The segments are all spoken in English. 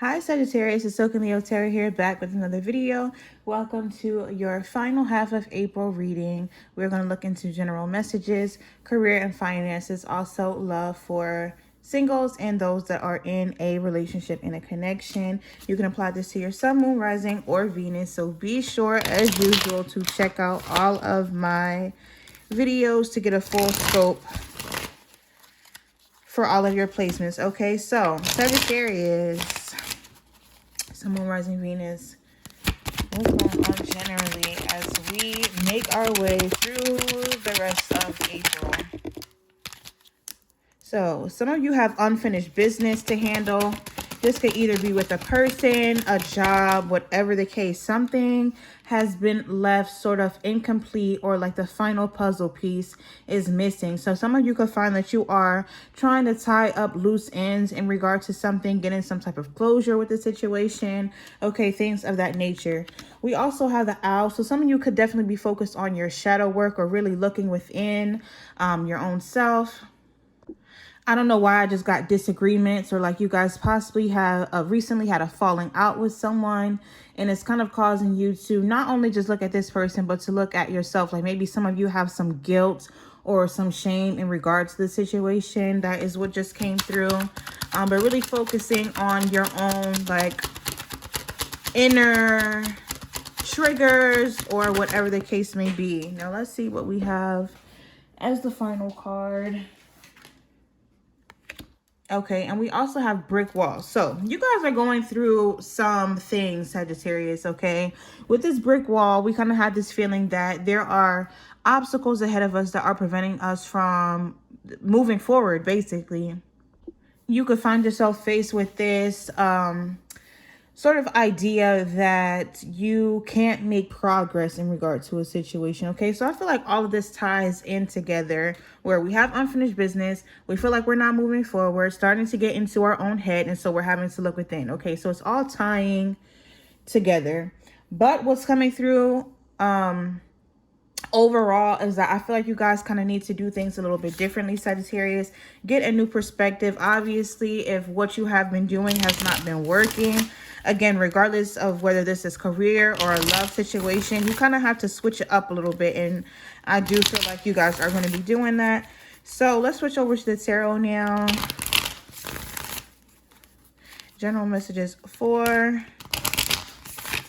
Hi Sagittarius, it's 𝙧𝙚𝙖𝙡 here, back with another video. Welcome to your final half of April reading. We're going to look into general messages, career and finances, also love for singles and those that are in a relationship, in a connection. You can apply this to your sun, moon, rising, or Venus. So be sure, as usual, to check out all of my videos to get a full scope for all of your placements. Okay, so Sagittarius, sun, moon, rising, Venus, what's going on generally as we make our way through the rest of April? So some of you have unfinished business to handle. This could either be with a person, a job, whatever the case. Something has been left sort of incomplete, or like the final puzzle piece is missing. So some of you could find that you are trying to tie up loose ends in regard to something, getting some type of closure with the situation. Okay, things of that nature. We also have the owl. So some of you could definitely be focused on your shadow work, or really looking within your own self. I don't know why I just got disagreements, or like you guys possibly have recently had a falling out with someone, and it's kind of causing you to not only just look at this person, but to look at yourself. Like maybe some of you have some guilt or some shame in regards to the situation. That is what just came through. But really focusing on your own like inner triggers or whatever the case may be. Now let's see what we have as the final card. Okay, and we also have brick walls. So you guys are going through some things, Sagittarius, okay? With this brick wall, we kind of have this feeling that there are obstacles ahead of us that are preventing us from moving forward, basically. You could find yourself faced with this sort of idea that you can't make progress in regard to a situation. Okay, so I feel like all of this ties in together, where we have unfinished business, we feel like we're not moving forward, starting to get into our own head, and so we're having to look within. Okay, so it's all tying together. But what's coming through overall is that I feel like you guys kind of need to do things a little bit differently, Sagittarius. Get a new perspective. Obviously, if what you have been doing has not been working, again, regardless of whether this is career or a love situation, you kind of have to switch it up a little bit. And I do feel like you guys are going to be doing that. So let's switch over to the tarot now. General messages for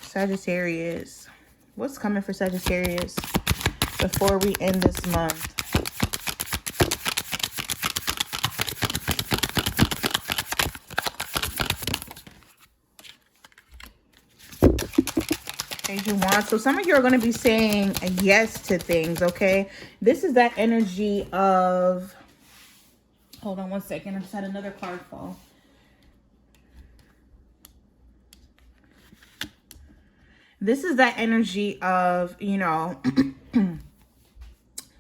Sagittarius. What's coming for Sagittarius before we end this month? Page of Wands. So some of you are going to be saying a yes to things, okay? This is that energy of... Hold on one second. I just had another card fall. This is that energy of, you know,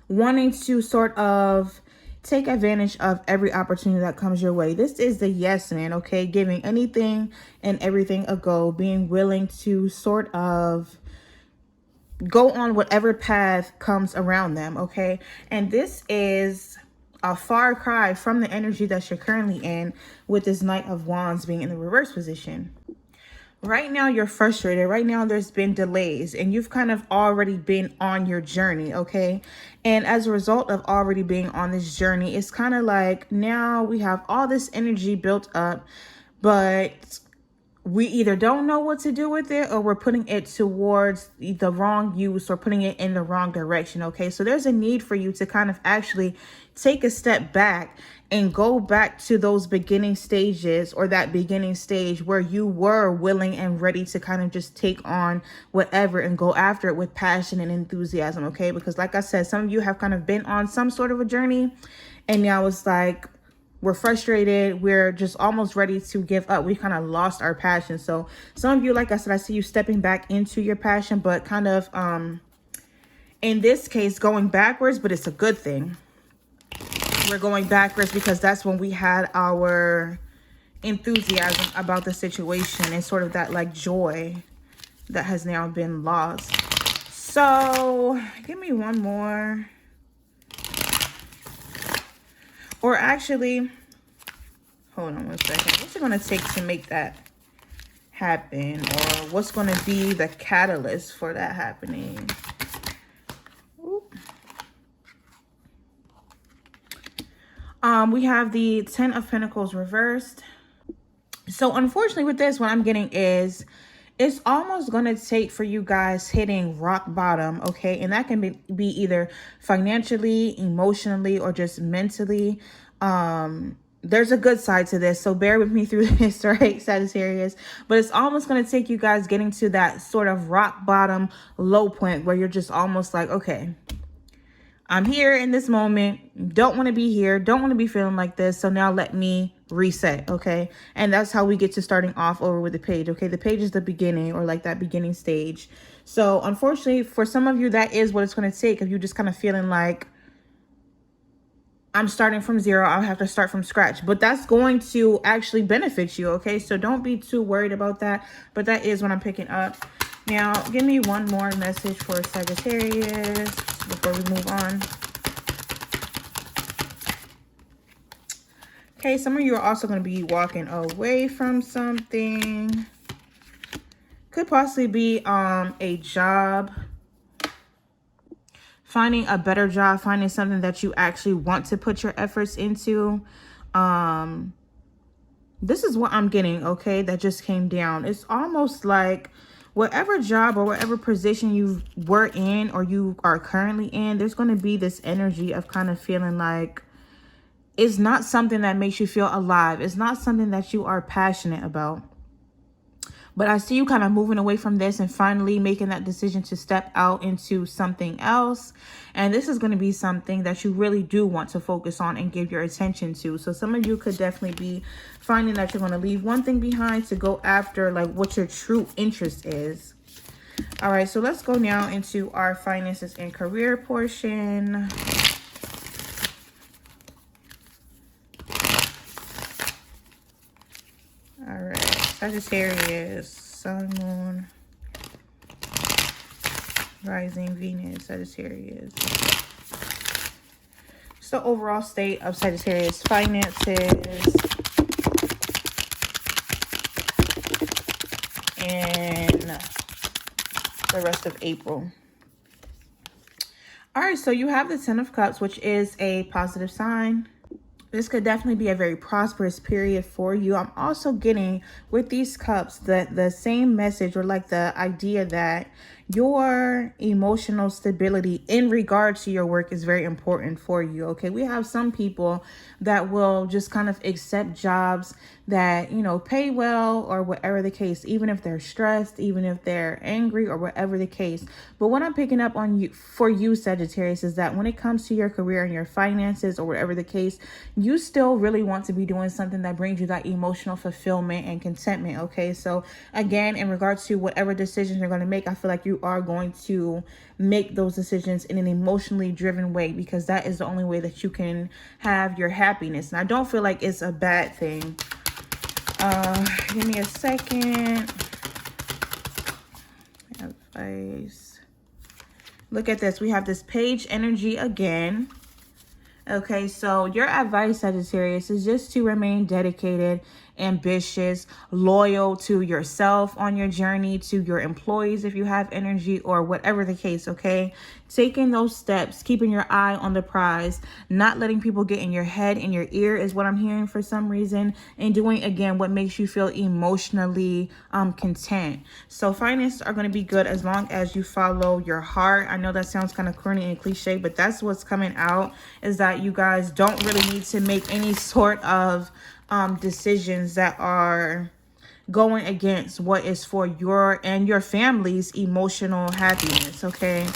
wanting to sort of take advantage of every opportunity that comes your way. This is the yes man, okay? Giving anything and everything a go, being willing to sort of go on whatever path comes around them, okay? And this is a far cry from the energy that you're currently in, with this Knight of Wands being in the reverse position. Right now, you're frustrated. Right now, there's been delays, and you've kind of already been on your journey, okay? And as a result of already being on this journey, it's kind of like now we have all this energy built up, but we either don't know what to do with it, or we're putting it towards the wrong use, or putting it in the wrong direction, okay? So there's a need for you to kind of actually take a step back and go back to those beginning stages, or that beginning stage where you were willing and ready to kind of just take on whatever and go after it with passion and enthusiasm, okay? Because like I said, some of you have kind of been on some sort of a journey, and now it's like, we're frustrated. We're just almost ready to give up. We kind of lost our passion. So some of you, like I said, I see you stepping back into your passion, but kind of, in this case, going backwards, but it's a good thing. We're going backwards because that's when we had our enthusiasm about the situation, and sort of that like joy that has now been lost. So give me one more. Or actually, hold on one second. What's it going to take to make that happen, or what's going to be the catalyst for that happening? We have the 10 of Pentacles reversed. So unfortunately with this, what I'm getting is it's almost going to take for you guys hitting rock bottom, okay? And that can be either financially, emotionally, or just mentally. There's a good side to this, so bear with me through this, right, Sagittarius? But it's almost going to take you guys getting to that sort of rock bottom low point where you're just almost like, okay, I'm here in this moment, don't want to be here, don't want to be feeling like this, so now let me reset, okay? And that's how we get to starting off over with the page, okay? The page is the beginning, or like that beginning stage. So unfortunately, for some of you, that is what it's going to take. If you're just kind of feeling like, I'm starting from zero, I'll have to start from scratch. But that's going to actually benefit you, okay? So don't be too worried about that. But that is what I'm picking up. Now, give me one more message for Sagittarius before we move on. Okay, some of you are also going to be walking away from something. Could possibly be a job. Finding a better job, finding something that you actually want to put your efforts into. This is what I'm getting, okay, that just came down. It's almost like whatever job or whatever position you were in or you are currently in, there's going to be this energy of kind of feeling like it's not something that makes you feel alive. It's not something that you are passionate about. But I see you kind of moving away from this and finally making that decision to step out into something else. And this is going to be something that you really do want to focus on and give your attention to. So some of you could definitely be finding that you're going to leave one thing behind to go after like what your true interest is. All right, so let's go now into our finances and career portion. All right, Sagittarius, Sun, Moon, Rising, Venus, Sagittarius. So overall state of Sagittarius finances in the rest of April. All right, so you have the 10 of Cups, which is a positive sign. This could definitely be a very prosperous period for you. I'm also getting with these cups the same message, or like the idea that your emotional stability in regard to your work is very important for you. Okay, we have some people that will just kind of accept jobs that, you know, pay well or whatever the case, even if they're stressed, even if they're angry or whatever the case. But what I'm picking up on you for you, Sagittarius, is that when it comes to your career and your finances or whatever the case, you still really want to be doing something that brings you that emotional fulfillment and contentment. Okay, so again, in regards to whatever decisions you're going to make, I feel like you are going to make those decisions in an emotionally driven way, because that is the only way that you can have your happiness. And I don't feel like it's a bad thing. Give me a second. Advice. Look at this. We have this page energy again. Okay, so your advice, Sagittarius, is just to remain dedicated, ambitious, loyal to yourself on your journey, to your employees if you have energy, or whatever the case, okay? Taking those steps, keeping your eye on the prize, not letting people get in your head, in your ear is what I'm hearing for some reason, and doing, again, what makes you feel emotionally content. So finances are going to be good as long as you follow your heart. I know that sounds kind of corny and cliche, but that's what's coming out, is that you guys don't really need to make any sort of decisions that are going against what is for your and your family's emotional happiness, okay?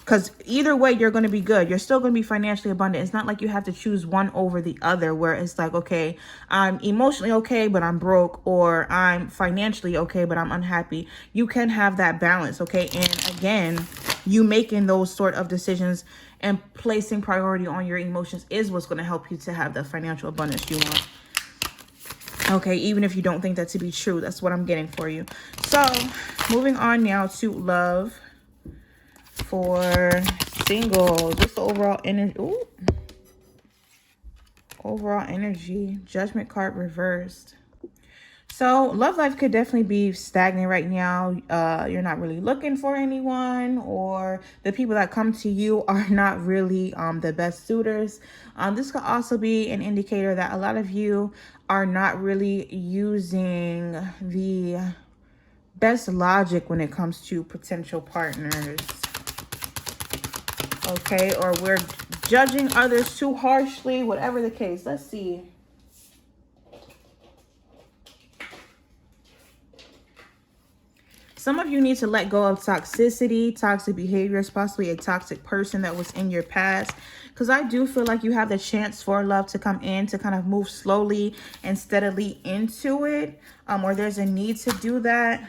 Because either way, you're going to be good. You're still going to be financially abundant. It's not like you have to choose one over the other, where it's like, okay, I'm emotionally okay, but I'm broke, or I'm financially okay, but I'm unhappy. You can have that balance, okay? And again, you making those sort of decisions and placing priority on your emotions is what's going to help you to have the financial abundance you want. Okay, even if you don't think that to be true, that's what I'm getting for you. So, moving on now to love for singles. What's the overall energy? Ooh. Overall energy. Judgment card reversed. So love life could definitely be stagnant right now. You're not really looking for anyone, or the people that come to you are not really the best suitors. This could also be an indicator that a lot of you are not really using the best logic when it comes to potential partners. Okay, or we're judging others too harshly, whatever the case. Let's see. Some of you need to let go of toxicity, toxic behaviors, possibly a toxic person that was in your past. Because I do feel like you have the chance for love to come in, to kind of move slowly and steadily into it. Or there's a need to do that.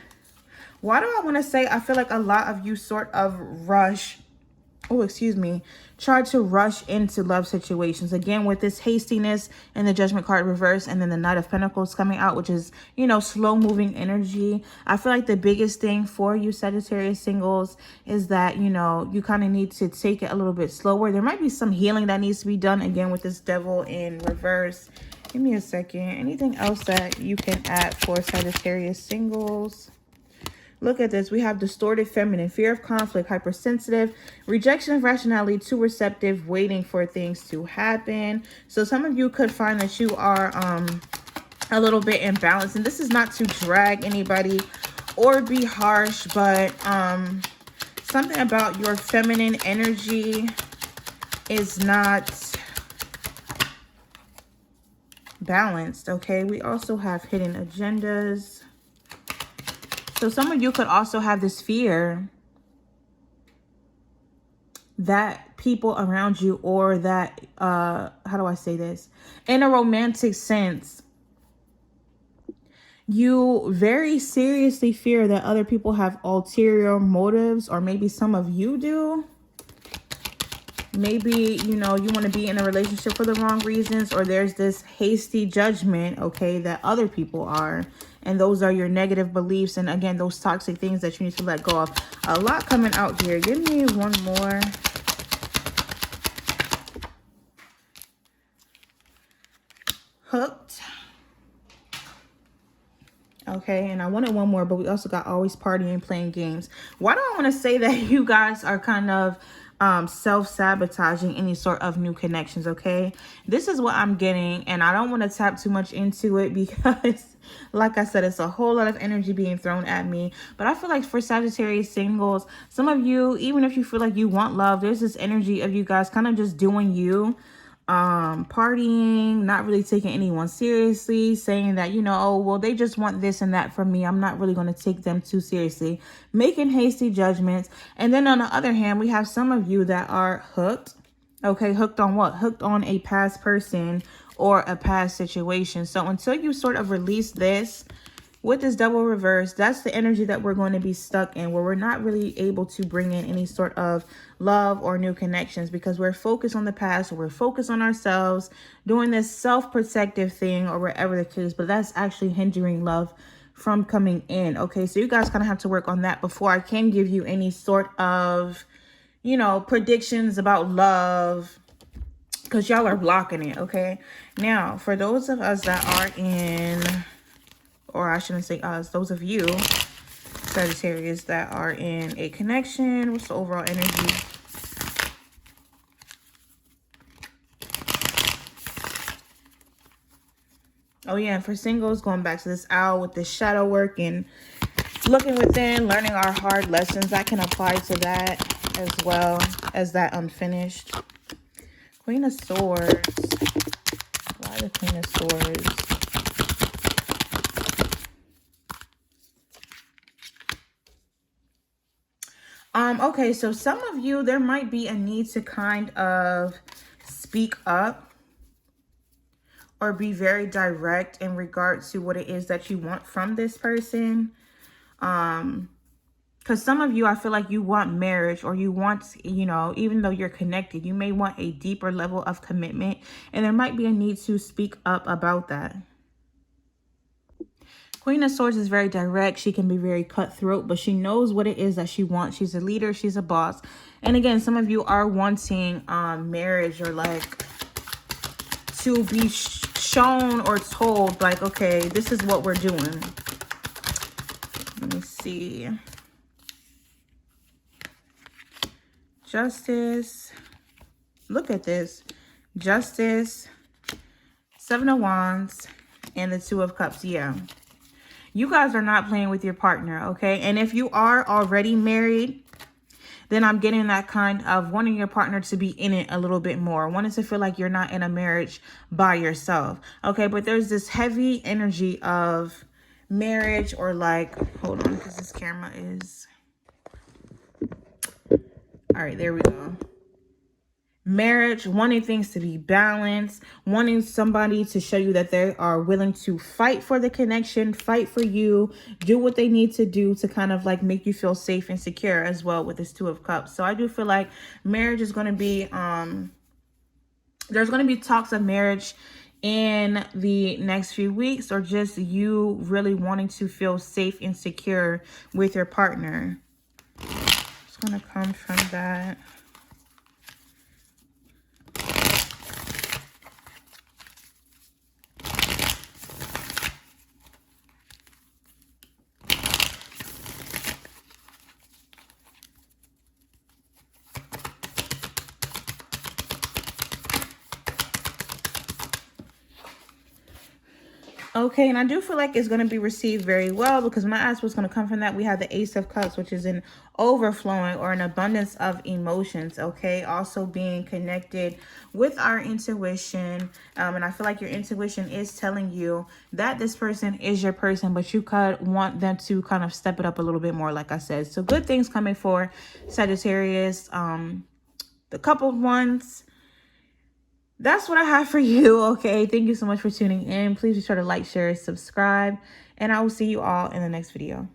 Why do I want to say I feel like a lot of you sort of try to rush into love situations. Again, with this hastiness and the Judgment card reverse, and then the Knight of Pentacles coming out, which is, you know, slow moving energy. I feel like the biggest thing for you Sagittarius singles is that, you know, you kind of need to take it a little bit slower. There might be some healing that needs to be done, again, with this Devil in reverse. Give me a second. Anything else that you can add for Sagittarius singles? Look at this. We have distorted feminine, fear of conflict, hypersensitive, rejection of rationality, too receptive, waiting for things to happen. So some of you could find that you are a little bit imbalanced. And this is not to drag anybody or be harsh, but something about your feminine energy is not balanced. Okay, we also have hidden agendas. So some of you could also have this fear that people around you, or that, how do I say this? In a romantic sense, you very seriously fear that other people have ulterior motives, or maybe some of you do. Maybe, you know, you want to be in a relationship for the wrong reasons, or there's this hasty judgment, okay, that other people are. And those are your negative beliefs. And again, those toxic things that you need to let go of. A lot coming out here. Give me one more. Hooked. Okay, and I wanted one more, but we also got always partying, playing games. Why do I want to say that you guys are kind of self-sabotaging any sort of new connections? Okay, this is what I'm getting, and I don't want to tap too much into it because like I said, it's a whole lot of energy being thrown at me. But I feel like for Sagittarius singles, some of you, even if you feel like you want love, there's this energy of you guys kind of just doing you, partying, not really taking anyone seriously, saying that, you know, oh, well, they just want this and that from me, I'm not really going to take them too seriously, making hasty judgments. And then on the other hand, we have some of you that are hooked. Okay, hooked on what? Hooked on a past person or a past situation. So until you sort of release this with this Devil reverse, that's the energy that we're going to be stuck in, where we're not really able to bring in any sort of love or new connections because we're focused on the past, or we're focused on ourselves, doing this self-protective thing, or whatever the case. But that's actually hindering love from coming in. Okay, so you guys kind of have to work on that before I can give you any sort of, you know, predictions about love, because y'all are blocking it. Okay, now for those of us that are in, or I shouldn't say us, those of you Sagittarius that are in a connection, what's the overall energy? Oh yeah, and for singles, going back to this owl with this shadow work and looking within, learning our hard lessons, that can apply to that as well as that unfinished. Queen of Swords. Why the Queen of Swords? Okay, so some of you, there might be a need to kind of speak up or be very direct in regards to what it is that you want from this person. Because some of you, I feel like you want marriage, or you want, you know, even though you're connected, you may want a deeper level of commitment, and there might be a need to speak up about that. Queen of Swords is very direct. She can be very cutthroat, but she knows what it is that she wants. She's a leader. She's a boss. And again, some of you are wanting marriage, or like to be shown or told, like, okay, this is what we're doing. Let me see. Justice. Look at this. Justice, Seven of Wands, and the Two of Cups. Yeah. You guys are not playing with your partner, okay? And if you are already married, then I'm getting that kind of wanting your partner to be in it a little bit more. Wanting to feel like you're not in a marriage by yourself, okay? But there's this heavy energy of marriage, or like, hold on, because this camera is... All right, there we go. Marriage, wanting things to be balanced, wanting somebody to show you that they are willing to fight for the connection, fight for you, do what they need to do to kind of like make you feel safe and secure as well with this Two of Cups. So I do feel like marriage is going to be, there's going to be talks of marriage in the next few weeks, or just you really wanting to feel safe and secure with your partner. It's going to come from that. Okay, and I do feel like it's going to be received very well, because when I asked what's going to come from that, we have the Ace of Cups, which is an overflowing or an abundance of emotions, okay? Also being connected with our intuition. And I feel like your intuition is telling you that this person is your person, but you could want them to kind of step it up a little bit more, like I said. So good things coming for Sagittarius. The coupled ones. That's what I have for you, okay? Thank you so much for tuning in. Please be sure to like, share, subscribe, and I will see you all in the next video.